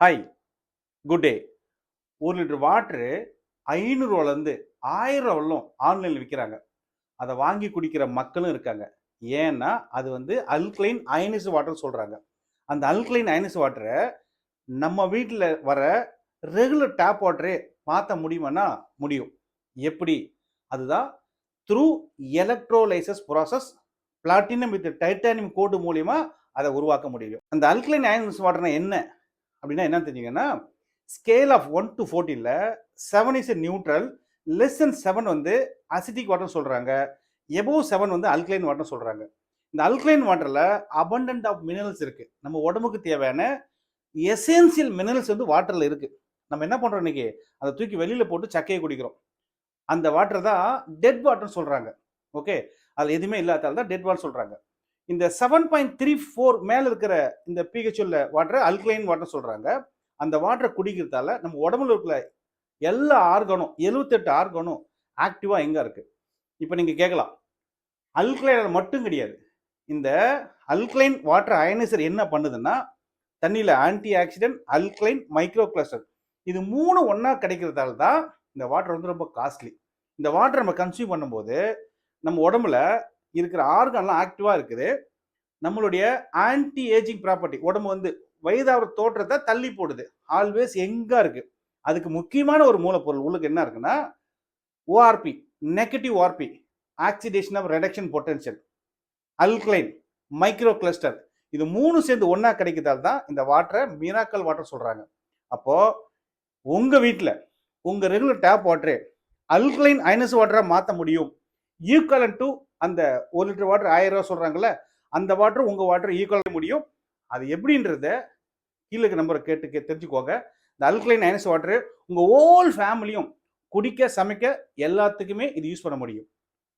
Hi, good day. 1 litre water ரூ. 500லேருந்து ரூ. 1000 வரலும் ஆன்லைன்ல விக்கிறாங்க. அத வாங்கி குடிக்கிற மக்களும் இருக்காங்க. ஏன்னா, அது வந்து அல்கலைன் அயனைஸ்டு வாட்டர்ன்னு சொல்றாங்க. அந்த அல்கலைன் அயனைஸ்டு வாட்டர நம்ம வீட்ல வர ரெகுலர் டேப் வாட்டரே மாத்த முடியுமான்னா, முடியும். எப்படி? அதுதான் through electrolysis process platinum with titanium coat மூலியமா அத உருவாக்க முடியும். அந்த அல்கலைன் அயனைஸ்டு வாட்டர்னா என்ன? அப்படின்னா என்னன்னு தெரிஞ்சுங்கன்னா, ஸ்கேல் ஆஃப் 1 to 14ல 7 இஸ் நியூட்ரல், லெஸ் தென் 7 வந்து அசிட்டிக் வாட்டர் சொல்றாங்க, எபோவ் 7 வந்து அல்கலைன் வாட்டர் சொல்றாங்க. இந்த அல்கலைன் வாட்டர்ல அபண்டன்ட் ஆஃப் மினரல்ஸ் இருக்கு. நம்ம உடம்புக்கு தேவையான எசென்சியல் மினரல்ஸ் வந்து வாட்டர்ல இருக்கு. நம்ம என்ன பண்றோம் இன்னைக்கு? அதை தூக்கி வெளியில போட்டு சக்கையை குடிக்கிறோம். அந்த வாட்டர் தான் டெட் வாட்டர் சொல்றாங்க. ஓகே, அதுல எதுவுமே இல்லாதால தான் டெட் வாட்டர் சொல்றாங்க. இந்த 7.34 மேல இருக்கிற இந்த pH உள்ள வாட்டர் அல்கலைன் வாட்டர் சொல்றாங்க. அந்த வாட்டரை குடிக்கிறதால நம்ம உடம்புல இருக்கிற எல்லா ஆர்கனும் 78 ஆர்கனும் ஆக்டிவா எங்க இருக்கு? இப்போ நீங்க கேட்கலாம், அல்கலைன் மட்டும் கிடையாது. இந்த அல்கலைன் வாட்டர் அயனைசர் என்ன பண்ணுதுன்னா, தண்ணியில anti accident, alkaline, micro cluster இது 3 ஒண்ணா கிடைக்கிறதால தான் இந்த வாட்டர் வந்து ரொம்ப காஸ்ட்லி. இந்த வாட்டர் நம்ம கன்சியூம் பண்ணும்போது நம்ம உடம்புல இருக்கிற ஆர்கன்லாம் ஆக்டிவா இருக்குது. நம்மளுடைய ஆன்டி ஏஜிங் ப்ராப்பர்ட்டி உடம்பு வந்து வயதாகிற தோற்றத்தை தள்ளி போடுது. ஆல்வேஸ் எங்கா இருக்கு. அதுக்கு முக்கியமான ஒரு மூலப்பொருள் உள்ளுக்கு என்ன இருக்குன்னா, ORP, negative RP, oxidation of reduction potential, alkaline, micro cluster இது 3 சேர்ந்து ஒண்ணா கிடைக்கிறதால தான் இந்த வாட்டரை மிராக்கல் வாட்டர் சொல்றாங்க. அப்போ உங்க வீட்டில் உங்க ரெகுலர் டேப் வாட்டரே அல்கலைன் அயனைஸ்டு வாட்டரா மாற்ற முடியும். ஈக்குவலன்ட் டு அந்த 1 லிட்டர் வாட்டர் 1000 ரூபாய் சொல்றாங்கல்ல, அந்த வாட்டர் உங்க வாட்டர் ஈக்குவல் முடியும். அது எப்படின்றத கீழே நம்பரை கேட்டு தெரிஞ்சுக்கோங்க. இந்த அல்கலைன் அயனைஸ்டு வாட்டர் உங்க ஹோல் ஃபேமிலியும் குடிக்க, சமைக்க எல்லாத்துக்குமே இது யூஸ் பண்ண முடியும்.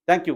தேங்க்யூ.